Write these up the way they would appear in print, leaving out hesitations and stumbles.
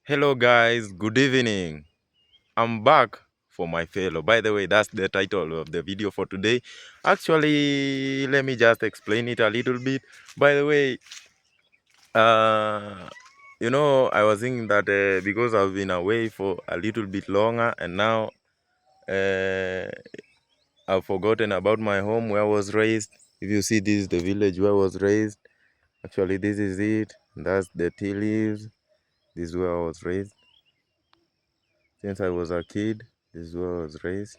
Hello guys, good evening. I'm back for my fellow. By the way, that's the title of the video for today. Actually, let me just explain it a little bit. By the way, uh, I was thinking that because I've been away for a little bit longer and now uh, I've forgotten about my home where I was raised. If you see, this is the village where I was raised. Actually, this is it. That's the tea leaves. This is where I was raised. Since I was a kid, this is where I was raised.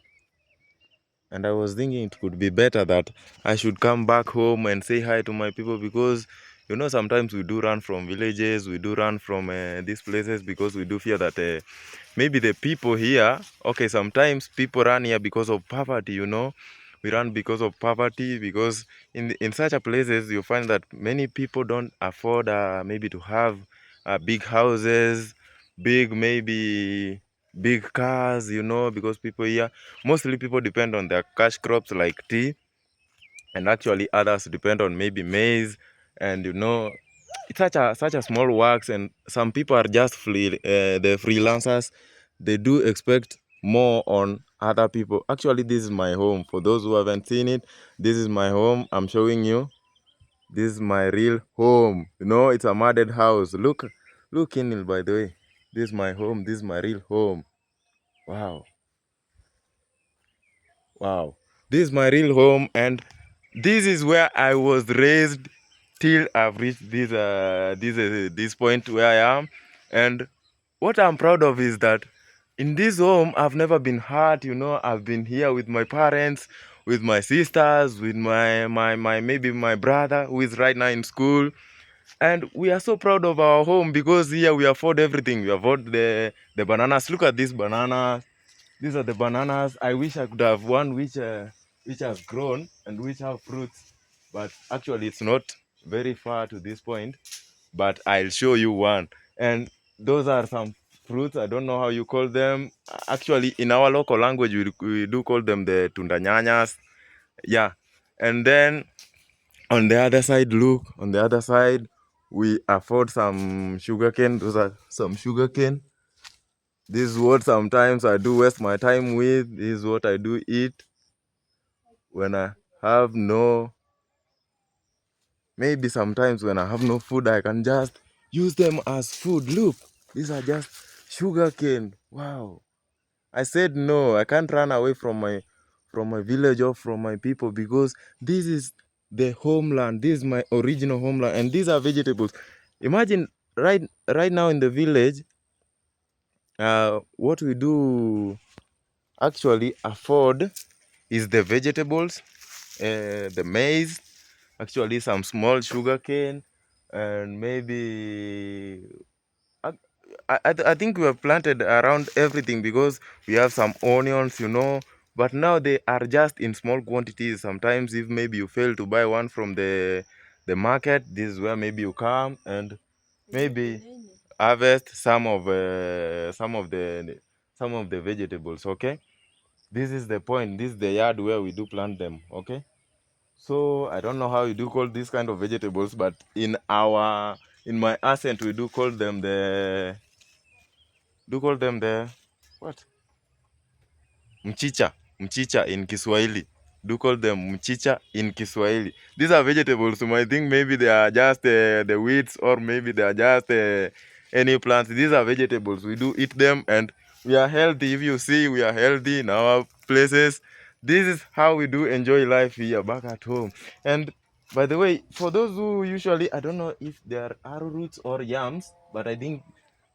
And I was thinking it could be better that I should come back home and say hi to my people because, sometimes we do run from villages, we do run from these places because we do fear that maybe the people here, okay, sometimes people run here because of poverty. We run because of poverty because in such a places you find that many people don't afford maybe to have big houses, maybe big cars, because people here, mostly people depend on their cash crops like tea, and actually others depend on maybe maize, and it's such a small works, and some people are just the freelancers. They do expect more on other people. Actually, this is my home. For those who haven't seen it, this is my home. I'm showing you. This is my real home. It's a modded house. Look in it, by the way. This is my home. This is my real home. Wow. Wow. This is my real home, and this is where I was raised till I've reached this point where I am. And what I'm proud of is that in this home I've never been hurt. I've been here with my parents, with my sisters, with my maybe my brother who is right now in school. And we are so proud of our home because here we afford everything. We afford the bananas. Look at these bananas. These are the bananas. I wish I could have one which has grown and which have fruits, but actually it's not very far to this point. But I'll show you one. And those are some fruits. I don't know how you call them. Actually, in our local language, we do call them the tundanyanyas. Yeah. And then on the other side, look, on the other side, we afford some sugarcane. Those are some sugarcane. This is what sometimes I do waste my time with. This is what I do eat when I have maybe sometimes when I have no food, I can just use them as food. Look, these are just sugar cane. Wow. I said no, I can't run away from my village or from my people because this is the homeland. This is my original homeland, and these are vegetables. Imagine right now in the village, what we do actually afford is the vegetables, the maize, actually some small sugar cane, and maybe I, I think we have planted around everything because we have some onions. But now they are just in small quantities. Sometimes if maybe you fail to buy one from the market, this is where maybe you come and maybe harvest some of the vegetables. Okay, this is the point. This is the yard where we do plant them. Okay. So I don't know how you do call these kind of vegetables, but in my accent we do call them the what? Mchicha. Mchicha in Kiswahili. Do call them mchicha in Kiswahili. These are vegetables. So I think maybe they are just the weeds, or maybe they are just any plants. These are vegetables. We do eat them, and we are healthy. If you see, we are healthy in our places. This is how we do enjoy life here back at home. And by the way, for those who usually, I don't know if they are arrowroots or yams, but I think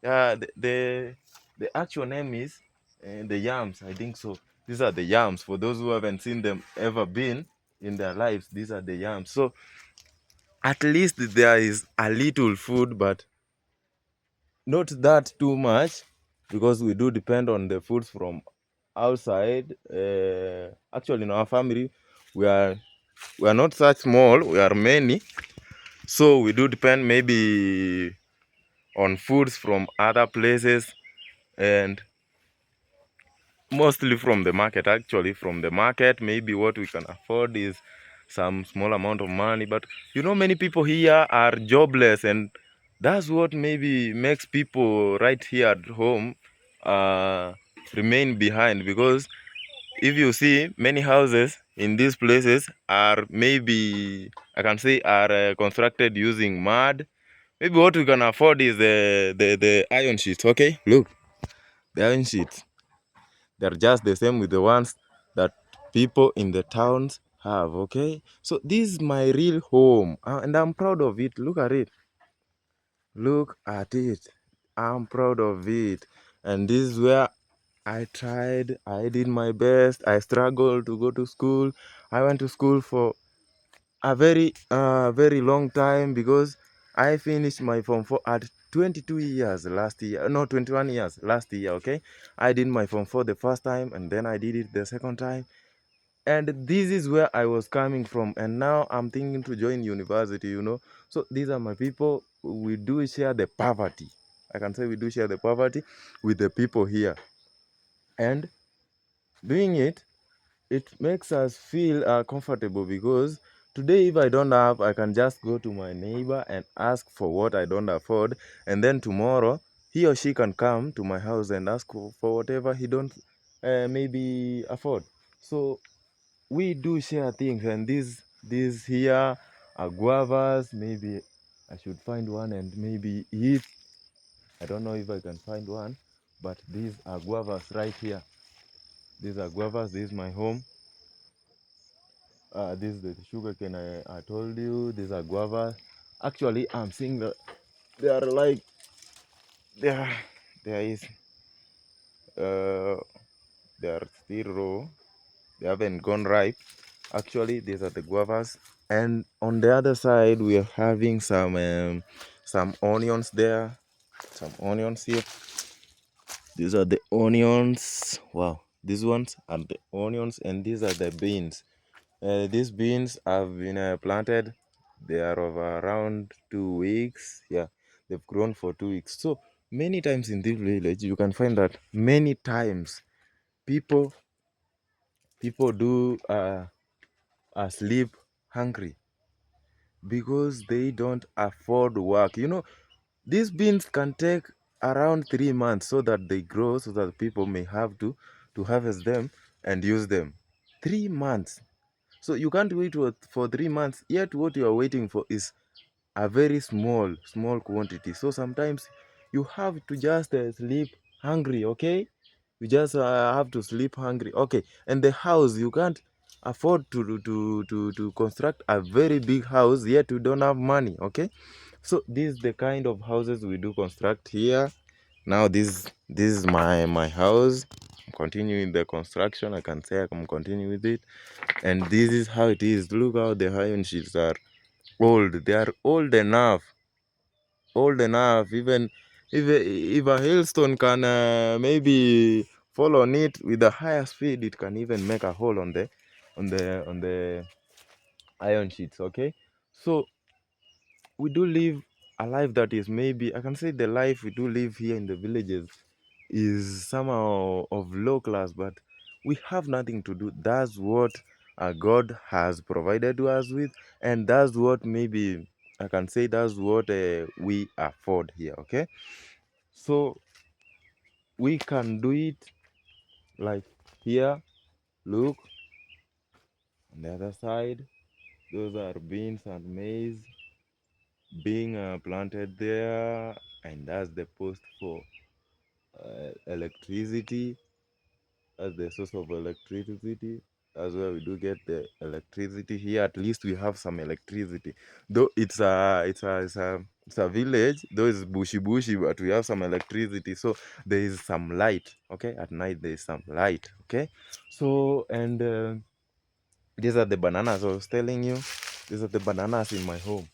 the actual name is the yams. I think so. These are the yams. For those who haven't seen them ever been in their lives, these are the yams. So at least there is a little food, but not that too much, because we do depend on the foods from outside. Actually, in our family, we are not such small. We are many, so we do depend maybe on foods from other places, and mostly from the market. Actually, from the market, maybe what we can afford is some small amount of money. But many people here are jobless, and That's what maybe makes people right here at home remain behind, because if you see many houses in these places are maybe, I can say, are constructed using mud. Maybe what we can afford is the iron sheets. Okay, look, the iron sheets. They're just the same with the ones that people in the towns have. Okay, so this is my real home, and I'm proud of it. Look at it. Look at it. I'm proud of it. And this is where I tried, I did my best, I struggled to go to school. I went to school for a very long time, because I finished my Form 4 at 22 years last year. No, 21 years last year, okay? I did my Form 4 the first time, and then I did it the second time. And this is where I was coming from, and now I'm thinking to join university. So these are my people. We do share the poverty. I can say we do share the poverty with the people here, and doing it makes us feel comfortable, because today if I don't have, I can just go to my neighbor and ask for what I don't afford, and then tomorrow he or she can come to my house and ask for whatever he don't maybe afford. So we do share things, and these here are guavas. Maybe I should find one and maybe eat. I don't know if I can find one, but these are guavas right here. These are guavas. This is my home. This is the sugar cane I told you. These are guavas. Actually, I'm seeing that they are like there is they are still raw. They haven't gone ripe. Actually, these are the guavas. And on the other side, we are having some onions there. Some onions here. These are the onions. Wow, these ones are the onions, and these are the beans. These beans have been planted. They are of around 2 weeks. Yeah, they've grown for 2 weeks. So many times in this village, you can find that many times people do sleep hungry, because they don't afford work. These beans can take around 3 months so that they grow, so that people may have to harvest them and use them. 3 months. So you can't wait for 3 months, yet what you are waiting for is a very small quantity. So sometimes you have to just sleep hungry. Okay, you just have to sleep hungry. Okay, and the house, you can't afford to construct a very big house, yet you don't have money. Okay, so this is the kind of houses we do construct here. Now this is my house. I'm continuing the construction. I can say I'm continuing with it, and this is how it is. Look how the iron sheets are old. They are old enough. Even if a hailstone can maybe fall on it with a higher speed, it can even make a hole on the iron sheets. Okay, so we do live a life that is, maybe I can say, the life we do live here in the villages is somehow of low class, but we have nothing to do. That's what God has provided to us with, and that's what, maybe I can say, that's what we afford here. Okay, so we can do it like here. Look, on the other side, those are beans and maize being planted there, and that's the post for electricity. That's the source of electricity. That's where we do get the electricity here. At least we have some electricity, though it's a village, though it's bushy, but we have some electricity, so there is some light. Okay, at night there is some light. Okay, so, and these are the bananas I was telling you. These are the bananas in my home.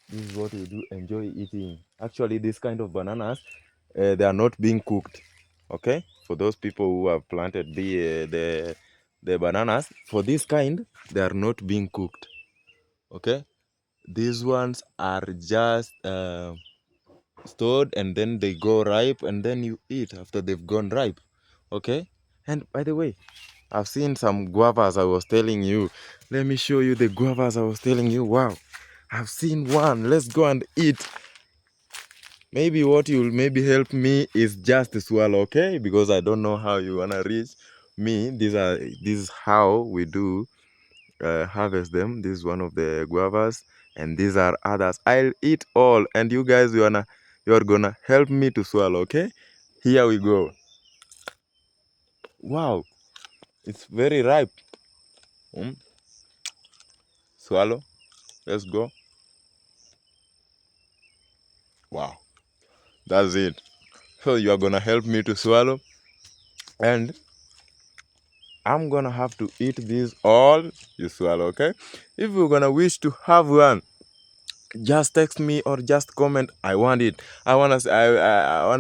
This is what we do enjoy eating. Actually, this kind of bananas, they are not being cooked. Okay, for those people who have planted the bananas, for this kind, they are not being cooked. Okay, these ones are just stored, and then they go ripe, and then you eat after they've gone ripe. Okay, and by the way, I've seen some guavas I was telling you. Let me show you the guavas I was telling you. Wow, I've seen one. Let's go and eat. maybe what you'll maybe help me is just to swallow, okay? Because I don't know how you wanna reach me. This is how we do harvest them. This is one of the guavas, and these are others. I'll eat all, and you guys, you're gonna help me to swallow, okay? Here we go. Wow, it's very ripe. Mm, swallow. Let's go. Wow, that's it. So you are gonna help me to swallow, and I'm gonna have to eat this all. You swallow, okay? If you're gonna wish to have one, just text me or just comment. I want it. I wanna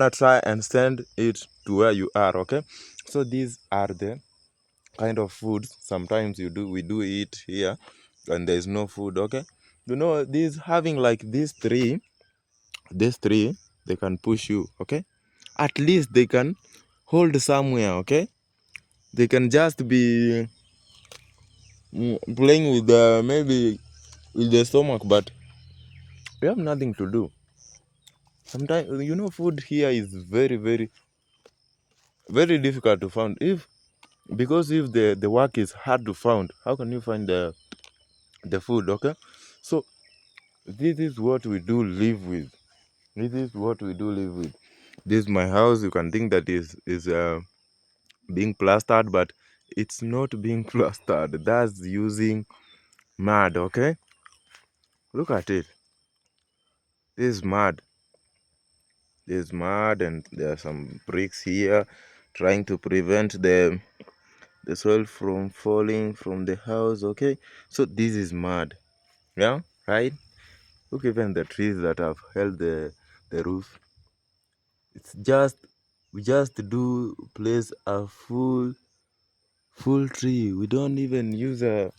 try and send it to where you are, okay? So these are the kind of foods sometimes we do eat here when there is no food, okay? You know, these having like these three, they can push you, okay? At least they can hold somewhere, okay? They can just be playing with the maybe with the stomach, but we have nothing to do. Sometimes you know food here is very difficult to find. If because if the work is hard to find, how can you find the food, okay? So this is what we do live with. This is what we do live with. This is my house. You can think that is being plastered, but it's not being plastered. That's using mud, okay? Look at it. This is mud. There's mud and there are some bricks here trying to prevent the soil from falling from the house, okay? So this is mud, yeah, right? Look, even the trees that have held the roof. It's just we just do place a full tree. We don't even use a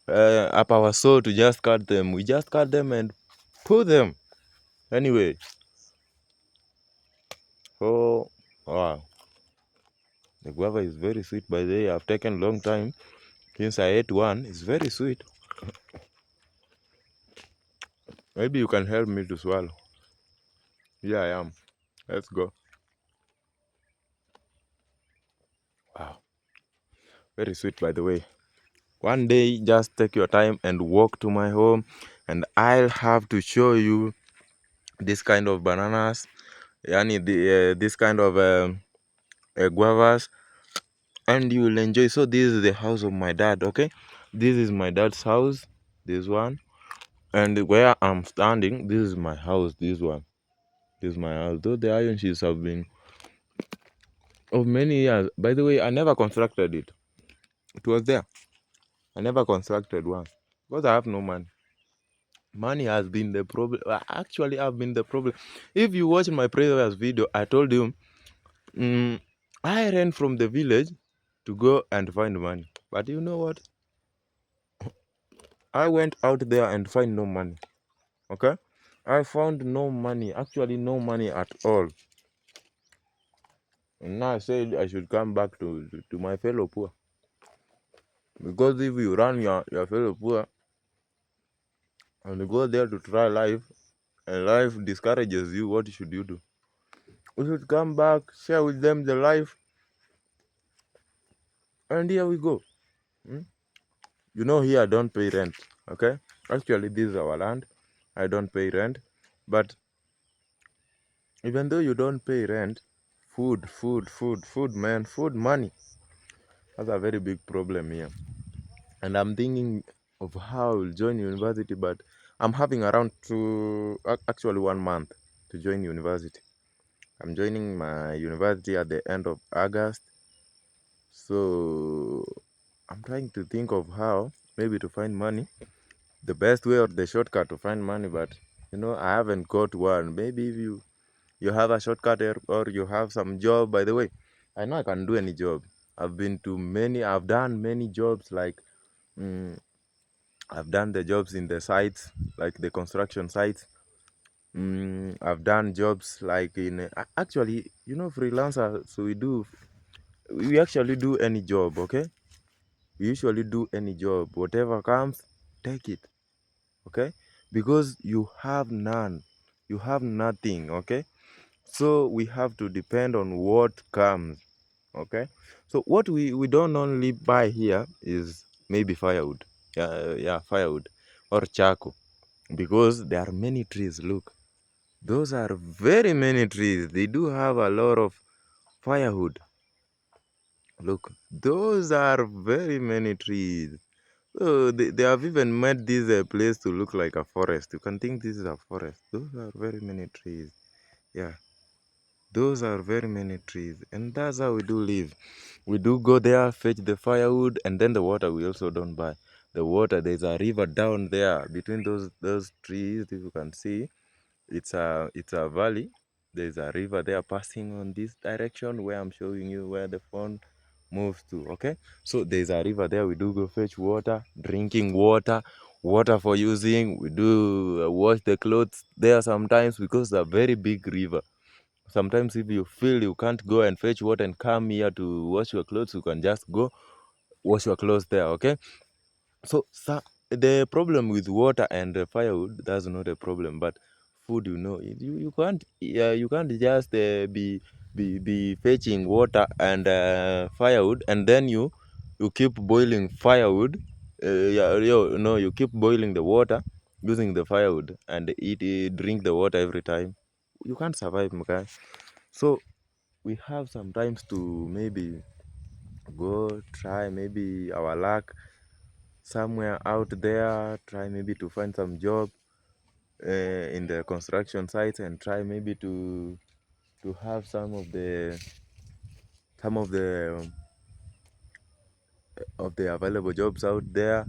power saw to just cut them. We just cut them and put them anyway. Oh wow, the guava is very sweet. By the way, I've taken long time since I ate one. It's very sweet. Maybe you can help me to swallow. Yeah, I am. Let's go. Wow, very sweet by the way. One day, just take your time and walk to my home, and I'll have to show you this kind of bananas, yani this kind of guavas, and you will enjoy. So this is the house of my dad. Okay, this is my dad's house. This one, and where I'm standing, this is my house. This one, this is my house. Though the iron sheets have been of many years. By the way, I never constructed it. It was there. I never constructed one because I have no money. Money has been the problem. Actually, I've been the problem. If you watch my previous video, I told you mm, I ran from the village to go and find money. But you know what? I went out there and find no money. Okay? I found no money. Actually, no money at all. And now I said I should come back to my fellow poor. Because if you run your fellow poor and you go there to try life, and life discourages you, what should you do? We should come back, share with them the life, and here we go. Hmm? You know, here I don't pay rent. Okay? Actually, this is our land. I don't pay rent. But even though you don't pay rent, food, man, food money. That's a very big problem here. And I'm thinking of how I'll join university, but I'm having around actually 1 month to join university. I'm joining my university at the end of August. So I'm trying to think of how maybe to find money, the best way or the shortcut to find money, but you know, I haven't got one. Maybe if you have a shortcut or you have some job. By the way, I know I can do any job. I've done many jobs like mm, I've done the jobs in the sites, like the construction sites. I've done jobs like in actually, you know, freelancer. So we actually do any job, okay? We usually do any job, whatever comes, take it, okay? Because you have none. you have nothing. Okay, so we have to depend on what comes. Okay, so what we don't only buy here is maybe firewood. Yeah, firewood or charcoal, because there are many trees. Look, those are very many trees. They do have a lot of firewood. Look, those are very many trees. So they have even made this place to look like a forest. You can think this is a forest. Those are very many trees. Yeah, those are very many trees. And that's how we do live. We do go there, fetch the firewood, and then the water we also don't buy. The water, there's a river down there between those trees, if you can see. It's a valley. There's a river there passing on this direction where I'm showing you where the phone moves to. Okay, so there's a river there. We do go fetch water, drinking water, water for using. We do wash the clothes there sometimes because it's a very big river. Sometimes if you feel you can't go and fetch water and come here to wash your clothes, you can just go wash your clothes there. Okay, so the problem with water and firewood, that's not a problem, but food, you can't, you can't just be fetching water and firewood, and then you keep boiling firewood. You keep boiling the water using the firewood and drink the water every time. You can't survive, okay? So we have sometimes to maybe go try maybe our luck somewhere out there, try maybe to find some job in the construction sites, and try maybe to have some of the available jobs out there.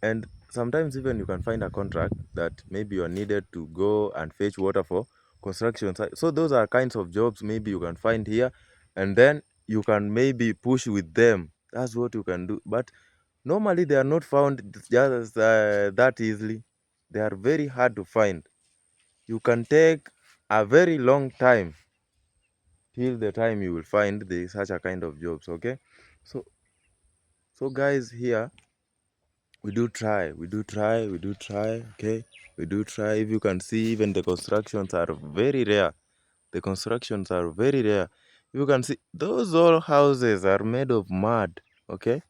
And sometimes even you can find a contract that maybe you are needed to go and fetch water for construction site. So those are kinds of jobs maybe you can find here, and then you can maybe push with them. That's what you can do. But normally they are not found just that easily. They are very hard to find. You can take a very long time till the time you will find such a kind of jobs. Okay, so guys, here we do try. Okay, we do try. If you can see, even the constructions are very rare. The constructions are very rare. You can see those all houses are made of mud. Okay,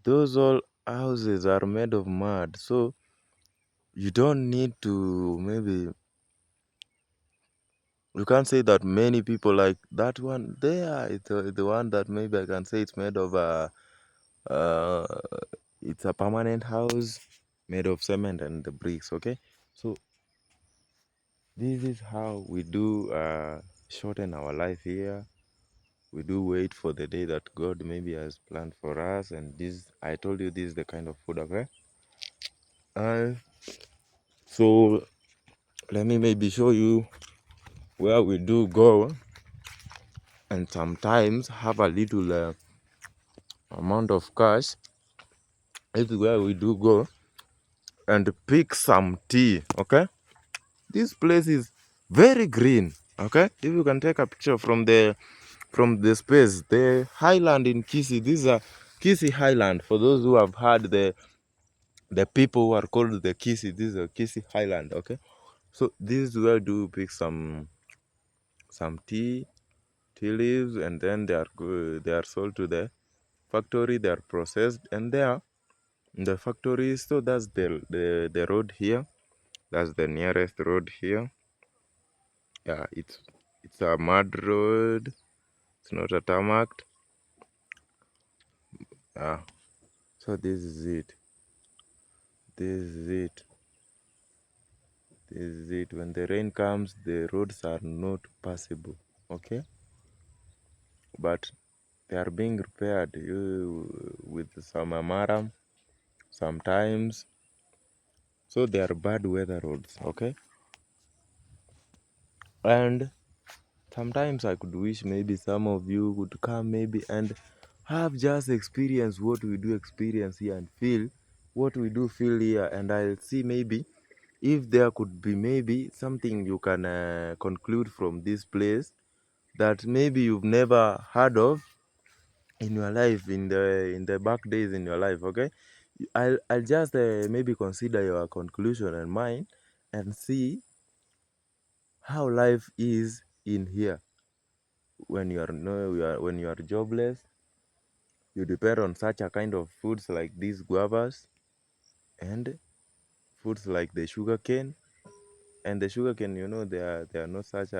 those all houses are made of mud. So you don't need to, maybe you can't say that many people like that one there. It's the one that maybe I can say it's made of uh it's a permanent house made of cement and the bricks. Okay, so this is how we do shorten our life here. We do wait for the day that God maybe has planned for us, and this, I told you, this is the kind of food. Okay, uh, so let me maybe show you where we do go, and sometimes have a little amount of cash. This is where we do go and pick some tea. Okay, this place is very green. Okay, if you can take a picture from the space, the highland in Kisii. This is a Kisii Highland. For those who have heard the people who are called the Kisii, this is a Kisii Highland. Okay, so this is where do pick some tea leaves, and then they are sold to the factory. They are processed, and they are in the factory. So that's the road here. That's the nearest road here. Yeah, it's a mud road. It's not a tarmac. Ah, so this is it. This is it. This is it. When the rain comes, the roads are not passable. Okay, but they are being repaired with some amaram sometimes. So they are bad weather roads. Okay, and sometimes I could wish maybe some of you would come maybe and have just experience what we do experience here, and feel what we do feel here, and I'll see maybe if there could be maybe something you can conclude from this place that maybe you've never heard of in your life, in the back days in your life. Okay, I'll just maybe consider your conclusion and mine, and see how life is in here. When you are no, when you are jobless, you depend on such a kind of foods like these guavas and foods like the sugar cane. And the sugar cane, they are not such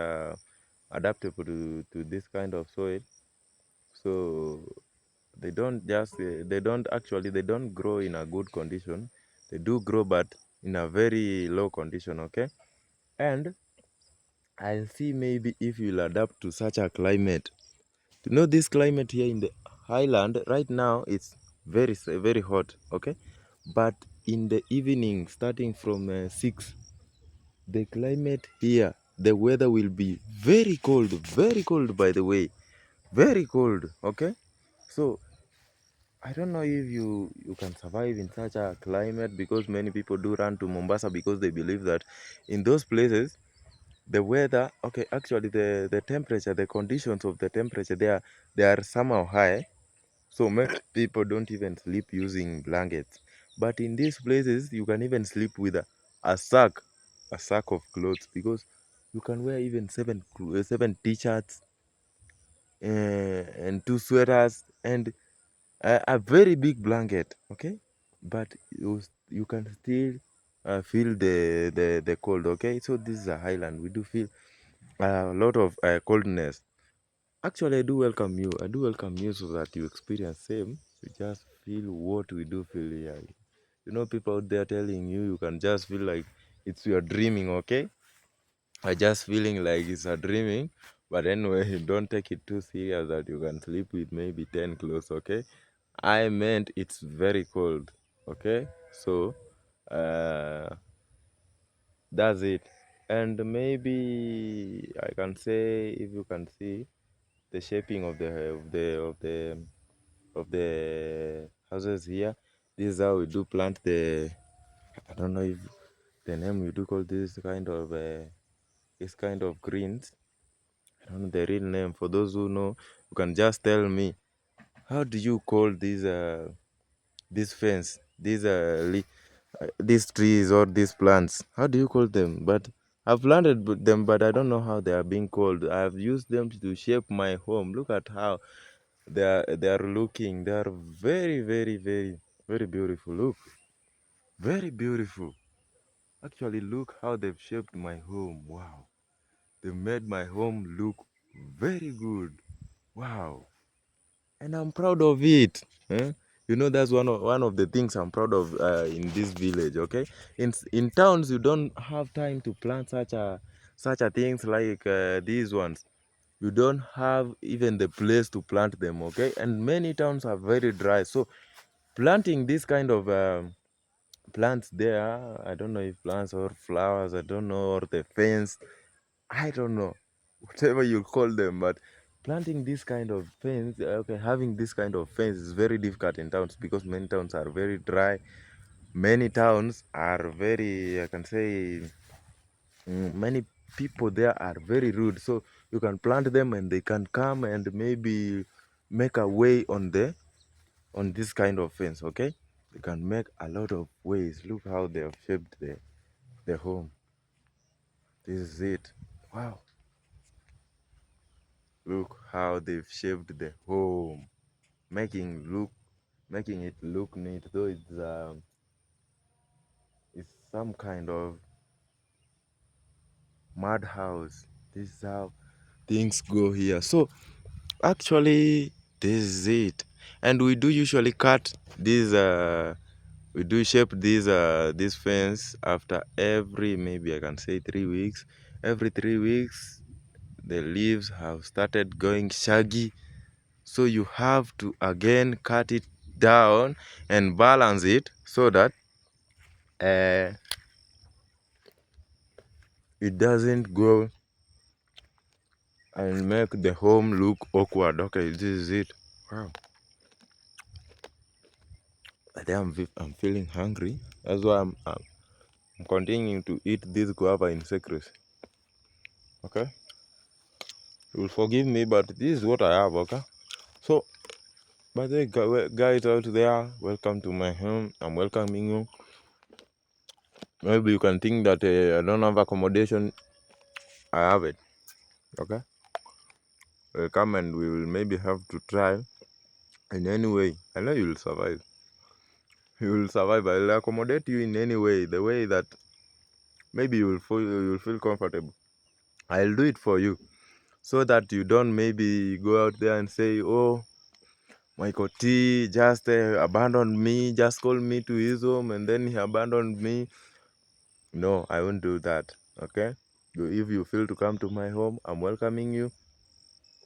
adaptable to this kind of soil. So they don't grow in a good condition. They do grow, but in a very low condition. Okay, and I'll see maybe if you'll adapt to such a climate. This climate here in the highland right now, it's very hot. Okay, but in the evening, starting from 6, the climate here, the weather will be very cold, by the way, very cold. Okay, so I don't know if you can survive in such a climate, because many people do run to Mombasa because they believe that in those places the weather, okay, actually the temperature, the conditions of the temperature there, they are somehow high, so many people don't even sleep using blankets. But in these places you can even sleep with a sack a sack of clothes, because you can wear even seven t-shirts and 2 sweaters and a very big blanket. Okay, but you can still feel the cold. Okay, so this is a highland, we do feel a lot of coldness. Actually, I do welcome you so that you experience same. You just feel what we do feel here. People out there telling you can just feel like it's your dreaming. Okay, I just feeling like it's a dreaming. But anyway, don't take it too serious that you can sleep with maybe 10 clothes. Okay, I meant it's very cold. Okay, so uh, that's it. And maybe I can say, if you can see the shaping of the houses here, this is how we do plant the. I don't know if the name we do call this kind of greens. I don't know the real name. For those who know, you can just tell me. How do you call this fence, these trees or these plants? How do you call them? But I've planted them, but I don't know how they are being called. I've used them to shape my home. Look at how they are looking. They are very beautiful. Look, very beautiful. Actually, look how they've shaped my home. Wow, they made my home look very good. Wow, and I'm proud of it. That's one of the things I'm proud of in this village. Okay, in towns you don't have time to plant such a things like these ones. You don't have even the place to plant them. Okay, and many towns are very dry, so planting this kind of plants there, I don't know if plants or flowers, I don't know, or the fence, I don't know, whatever you call them, but planting this kind of fence, okay, having this kind of fence is very difficult in towns, because many towns are very dry. Many towns are very, I can say, many people there are very rude. So you can plant them and they can come and maybe make a way on this kind of fence. Okay, they can make a lot of ways. Look how they have shaped the home. This is it. Wow. Look how they've shaped the home, making it look neat. Though it's some kind of mud house. This is how things go here. So actually, this is it. And we do usually cut this. We do shape this fence after every, maybe I can say, 3 weeks. Every 3 weeks, the leaves have started going shaggy. So you have to again cut it down and balance it so that uh, it doesn't go and make the home look awkward. Okay, this is it. Wow. I think I'm feeling hungry. That's why I'm continuing to eat this guava in secrecy. Okay, you will forgive me, but this is what I have. Okay, so by the way, guys out there, welcome to my home. I'm welcoming you. Maybe you can think that I don't have accommodation I have it. Okay, we'll come and we will maybe have to try in any way. I know you will survive. You will survive. I'll accommodate you in any way, the way that maybe you will feel comfortable. I'll do it for you so that you don't maybe go out there and say, "Oh, Michael T just abandoned me, just called me to his home and then he abandoned me." No, I won't do that. Okay? If you feel to come to my home, I'm welcoming you.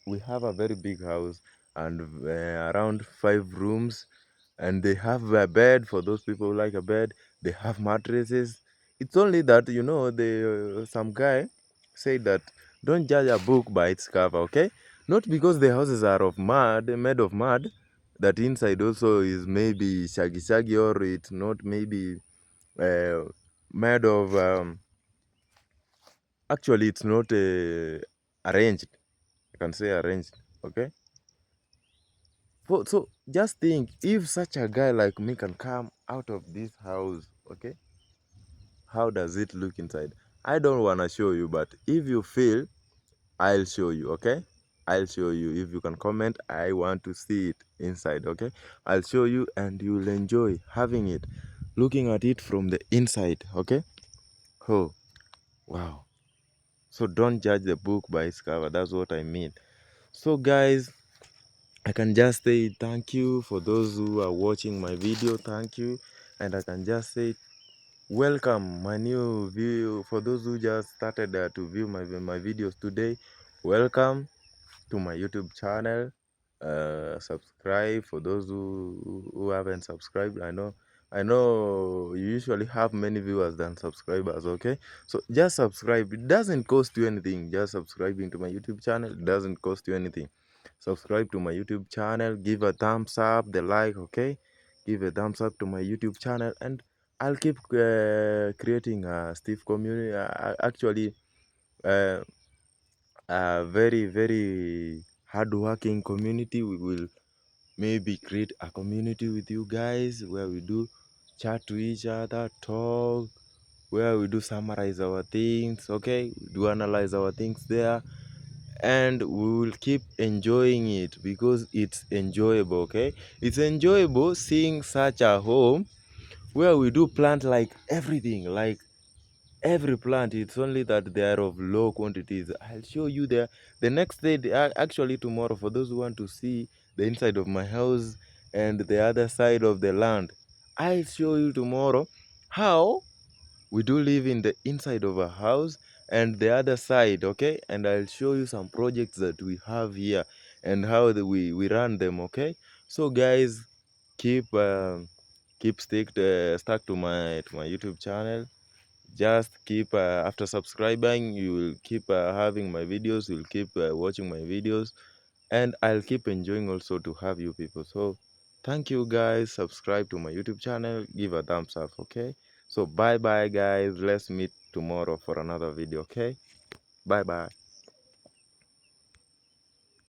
We have a very big house and around 5 rooms, and they have a bed for those people who like a bed. They have mattresses. It's only that some guy said that don't judge a book by its cover. Okay, not because the houses are of mud, made of mud, that inside also is maybe shaggy shaggy, or it's not maybe uh, made of actually it's not arranged. I can say arranged. Okay, so just think, if such a guy like me can come out of this house, okay, how does it look inside? I don't want to show you, but if you feel, I'll show you. Okay, I'll show you. If you can comment, I want to see it inside. Okay, I'll show you and you'll enjoy having it, looking at it from the inside. Okay. Oh, wow. So don't judge the book by its cover. That's what I mean. So guys, I can just say thank you for those who are watching my video. Thank you. And I can just say welcome my new view. For those who just started to view my videos today, welcome to my YouTube channel. Subscribe for those who haven't subscribed. I know you usually have many viewers than subscribers. Okay, so just subscribe. It doesn't cost you anything. Just subscribing to my YouTube channel, it doesn't cost you anything. Subscribe to my YouTube channel, give a thumbs up, the like. Okay, give a thumbs up to my YouTube channel, and I'll keep creating a stiff community. Actually, uh, a very hardworking community. We will maybe create a community with you guys where we do chat to each other, talk, where we do summarize our things. Okay, we do analyze our things there, and we will keep enjoying it because it's enjoyable. Okay, it's enjoyable seeing such a home where we do plant like everything, like every plant. It's only that they are of low quantities. I'll show you the next day, actually tomorrow, for those who want to see the inside of my house and the other side of the land. I'll show you tomorrow how we do live in the inside of a house and the other side. Okay, and I'll show you some projects that we have here and how we run them. Okay, so guys, keep stuck to my YouTube channel. Just keep after subscribing, you will keep having my videos, you'll keep watching my videos, and I'll keep enjoying also to have you people. So thank you guys. Subscribe to my YouTube channel, give a thumbs up. Okay, so bye bye guys, let's meet tomorrow for another video. Okay, bye bye.